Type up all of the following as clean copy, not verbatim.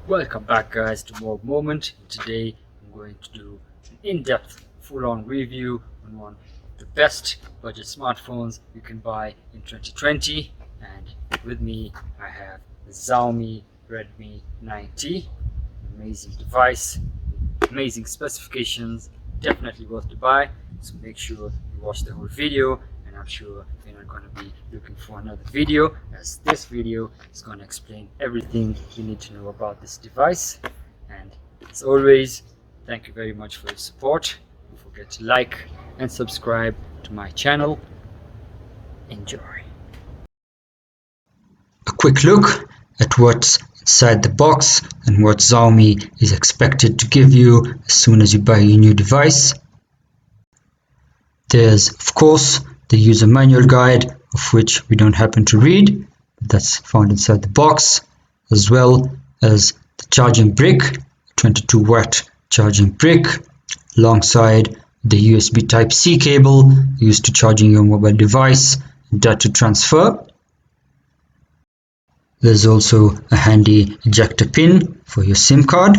Welcome back guys to More Moment. Today I'm going to do an in-depth full-on review on one of the best budget smartphones you can buy in 2020, and with me I have the Xiaomi Redmi 9T. Amazing device, amazing specifications, definitely worth to buy, so make sure you watch the whole video. And I'm sure you're not going to be looking for another video, as this video is going to explain everything you need to know about this device. And as always, thank you very much for your support. Don't forget to like and subscribe to my channel. Enjoy. A quick look at what's inside the box and what Xiaomi is expected to give you as soon as you buy your new device. There's, of course, the user manual guide, of which we don't happen to read, but that's found inside the box, as well as the charging brick, 22 watt charging brick, alongside the USB Type-C cable used to charging your mobile device and data transfer. There's also a handy ejector pin for your SIM card,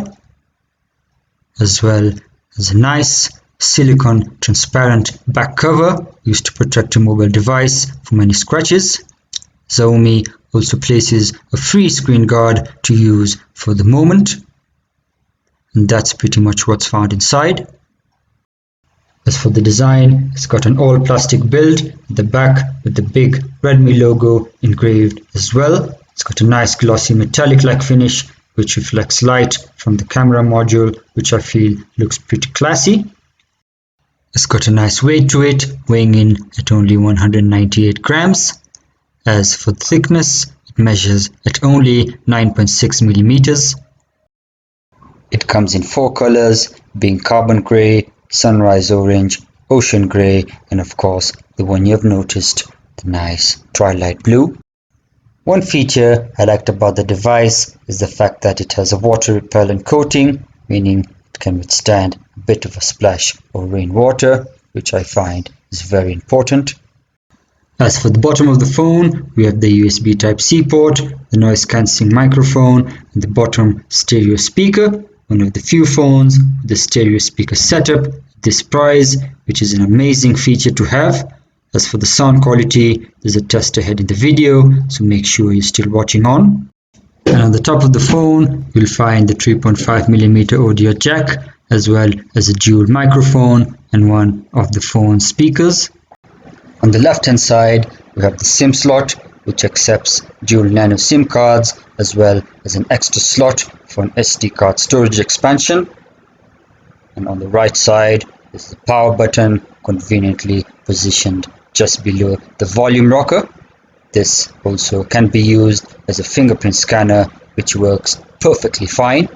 as well as a nice silicone transparent back cover used to protect your mobile device from any scratches. Xiaomi also places a free screen guard to use for the moment, and that's pretty much what's found inside. As for the design, it's got an all plastic build at the back with the big Redmi logo engraved as well. It's got a nice glossy metallic like finish which reflects light from the camera module, which I feel looks pretty classy. It's got a nice weight to it, weighing in at only 198 grams. As for the thickness, it measures at only 9.6 millimeters. It comes in 4 colors, being carbon grey, sunrise orange, ocean grey, and of course the one you've noticed, the nice twilight blue. One feature I liked about the device is the fact that it has a water repellent coating, meaning it can withstand a bit of a splash or rainwater, which I find is very important. As for the bottom of the phone, we have the USB Type-C port, the noise cancelling microphone, and the bottom stereo speaker, one of the few phones with the stereo speaker setup at this price, which is an amazing feature to have. As for the sound quality, there's a test ahead in the video, so make sure you're still watching on. And on the top of the phone, you'll find the 3.5mm audio jack, as well as a dual microphone and one of the phone's speakers. On the left hand side, we have the SIM slot, which accepts dual nano SIM cards, as well as an extra slot for an SD card storage expansion. And on the right side is the power button, conveniently positioned just below the volume rocker. This also can be used as a fingerprint scanner, which works perfectly fine.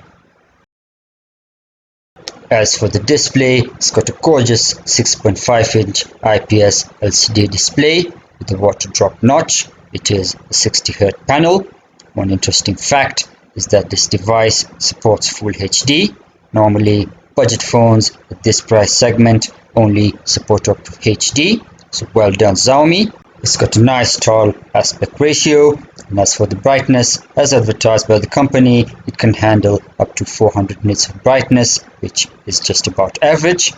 As for the display, it's got a gorgeous 6.5-inch IPS LCD display with a water drop notch. It is a 60Hz panel. One interesting fact is that this device supports Full HD. Normally, budget phones at this price segment only support up to HD. So well done, Xiaomi. It's got a nice tall aspect ratio, and as for the brightness, as advertised by the company, it can handle up to 400 nits of brightness, which is just about average.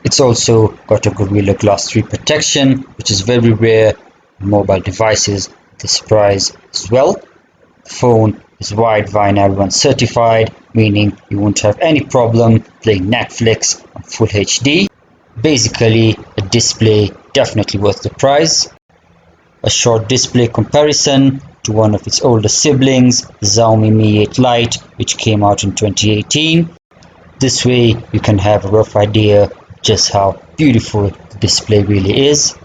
It's also got a Gorilla Glass 3 protection, which is very rare in mobile devices at this price as well. The phone is Wide Vinyl 1 certified, meaning you won't have any problem playing Netflix on Full HD. Basically, a display definitely worth the price. A short display comparison to one of its older siblings, the Xiaomi Mi 8 Lite, which came out in 2018. This way you can have a rough idea of just how beautiful the display really is.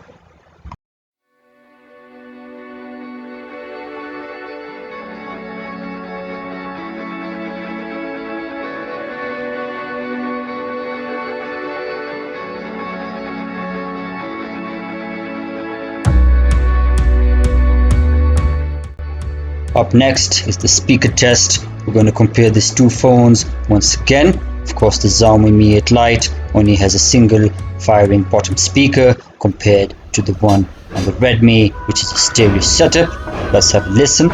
Up next is the speaker test. We're going to compare these two phones once again. Of course, the Xiaomi Mi 8 Lite only has a single firing bottom speaker compared to the one on the Redmi, which is a stereo setup. Let's have a listen.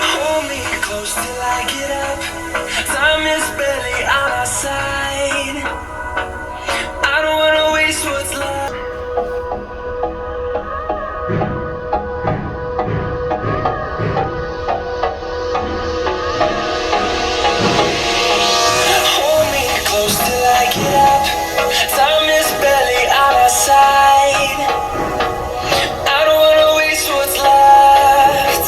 Hold me close till I get up. Time is barely on our side. I don't wanna waste what's left. Hold me close till I get up. Time is barely on our side. I don't wanna waste what's left.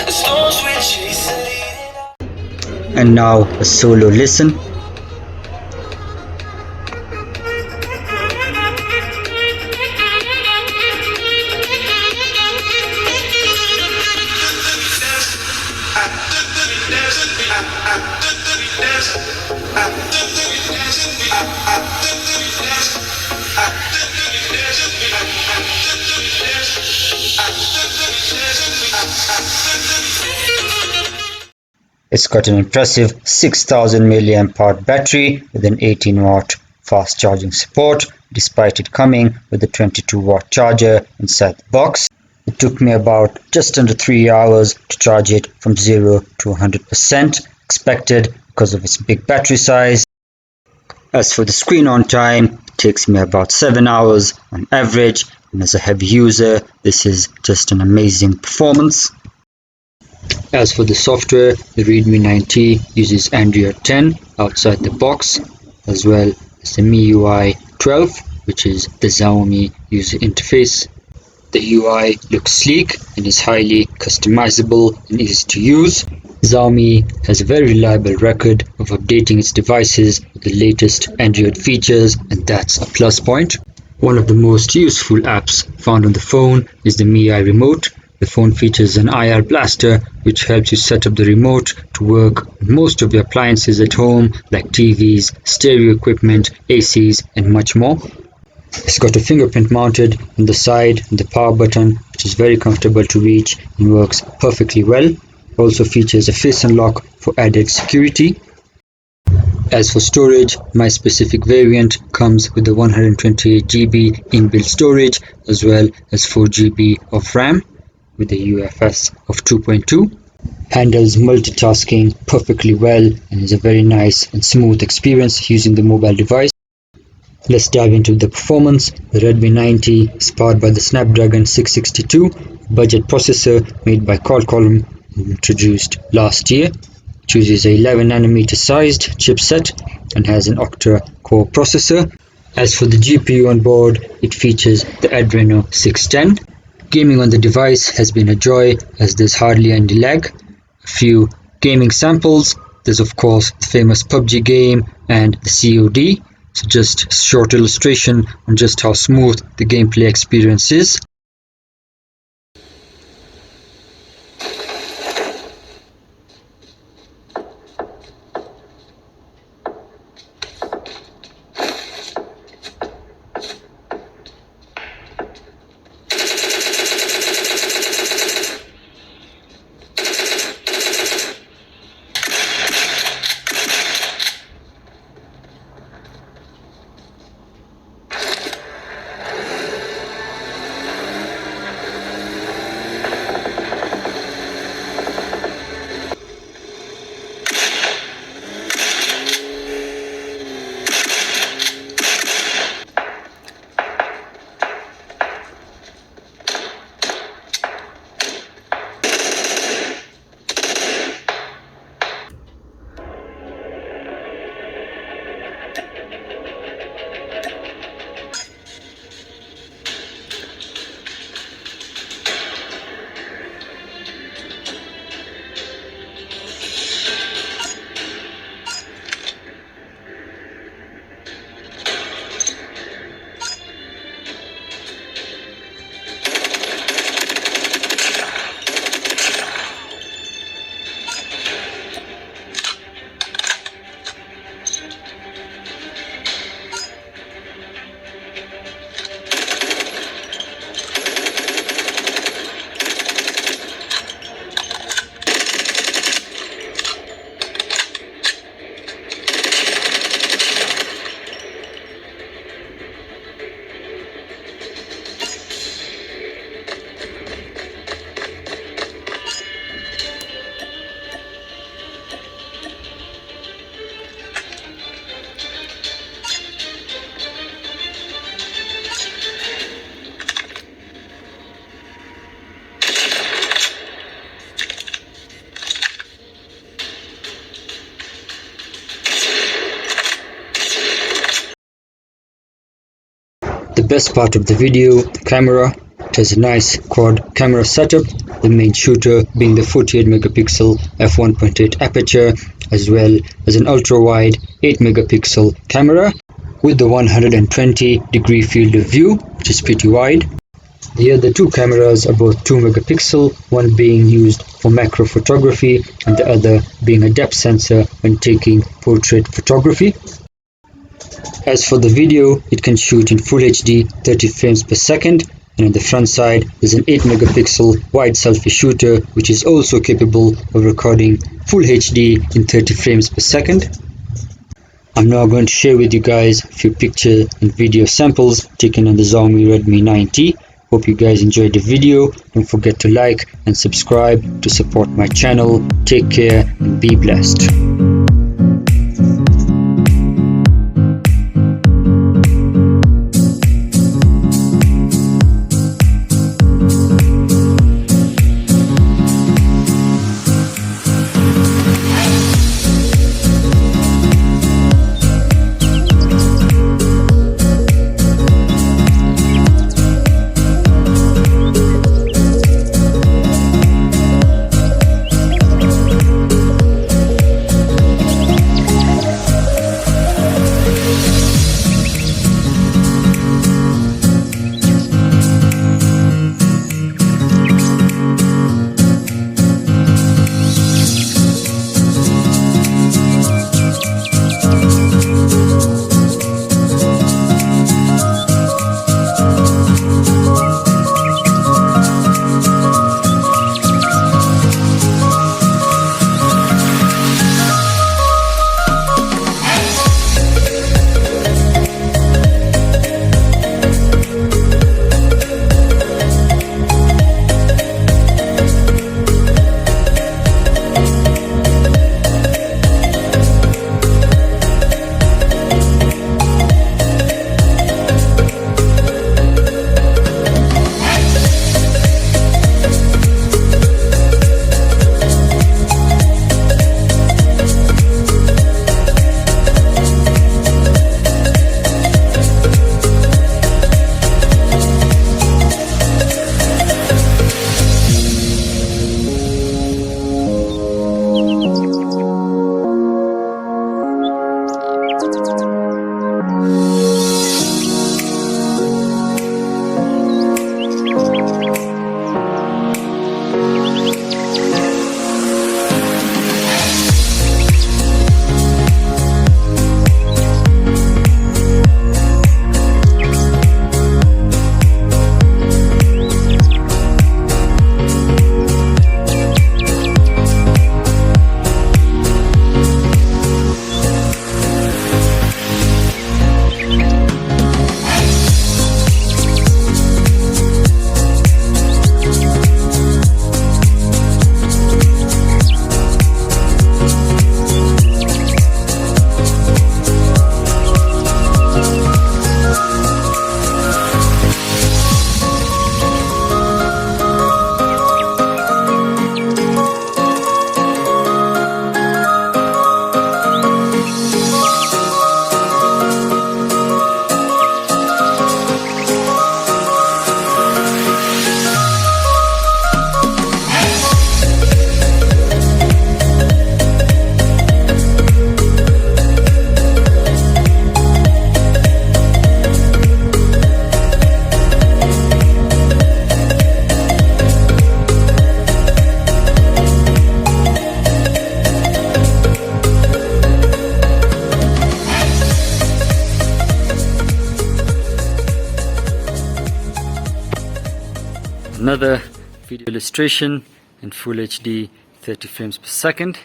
The storms we chase are leading us. And now a solo listen. It's got an impressive 6000 mAh battery with an 18-watt fast charging support, despite it coming with a 22-watt charger inside the box. It took me about just under 3 hours to charge it from 0 to 100%, expected because of its big battery size. As for the screen on time, it takes me about 7 hours on average, and as a heavy user, this is just an amazing performance. As for the software, the Redmi 9T uses Android 10 outside the box, as well as the MIUI 12, which is the Xiaomi user interface. The UI looks sleek and is highly customizable and easy to use. Xiaomi has a very reliable record of updating its devices with the latest Android features, and that's a plus point. One of the most useful apps found on the phone is the MIUI remote. The phone features an IR blaster which helps you set up the remote to work with most of your appliances at home like TVs, stereo equipment, ACs and much more. It's got a fingerprint mounted on the side and the power button, which is very comfortable to reach and works perfectly well. It also features a face unlock for added security. As for storage, my specific variant comes with the 128GB inbuilt storage as well as 4GB of RAM with a UFS of 2.2. Handles multitasking perfectly well and is a very nice and smooth experience using the mobile device. Let's dive into the performance. The Redmi 9T is powered by the Snapdragon 662 budget processor made by Qualcomm, introduced last year. It uses a 11nm sized chipset and has an octa-core processor. As for the GPU on board, it features the Adreno 610. Gaming on the device has been a joy as there's hardly any lag. A few gaming samples. There's of course the famous PUBG game and the COD. So just a short illustration on just how smooth the gameplay experience is. The best part of the video, the camera. It has a nice quad camera setup, the main shooter being the 48 megapixel f1.8 aperture, as well as an ultra wide 8 megapixel camera with the 120-degree field of view, which is pretty wide. The other two cameras are both 2 megapixel, one being used for macro photography and the other being a depth sensor when taking portrait photography. As for the video, it can shoot in Full HD 30 frames per second, and on the front side there's an 8 megapixel wide selfie shooter which is also capable of recording Full HD in 30 frames per second. I'm now going to share with you guys a few picture and video samples taken on the Xiaomi Redmi 9T. Hope you guys enjoyed the video. Don't forget to like and subscribe to support my channel. Take care and be blessed. Another video illustration in Full HD 30 frames per second.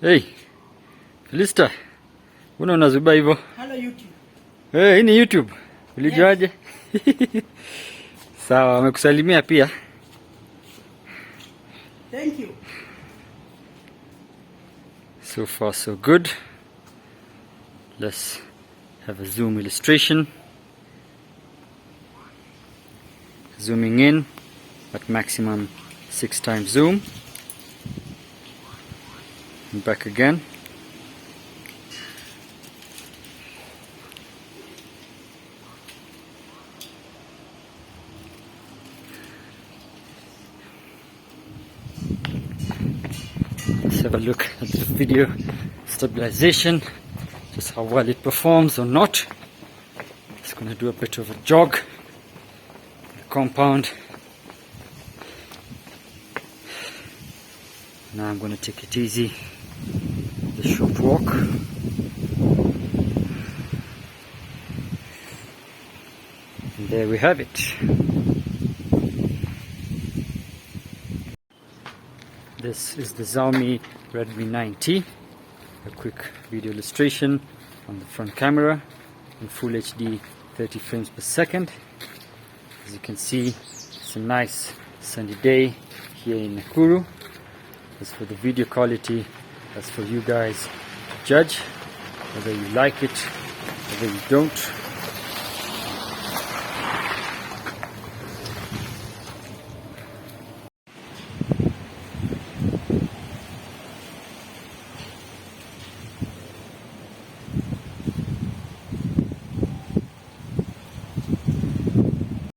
Hey, Felista, mbona unazuba hivyo? Hello YouTube. Hii ni YouTube. Ulijuaje? Sawa, amekusalimia pia. Thank you. So far so good. Let's have a zoom illustration. Zooming in at maximum 6 times zoom. And back again. look at the video stabilization, just how well it performs or not. Just going to do a bit of a jog in the compound. Now I'm going to take it easy, the short walk. And there we have it. This is the Xiaomi Redmi 9T. A quick video illustration on the front camera in Full HD 30 frames per second. As you can see, it's a nice sunny day here in Nakuru. As for the video quality, that's for you guys to judge, whether you like it, whether you don't.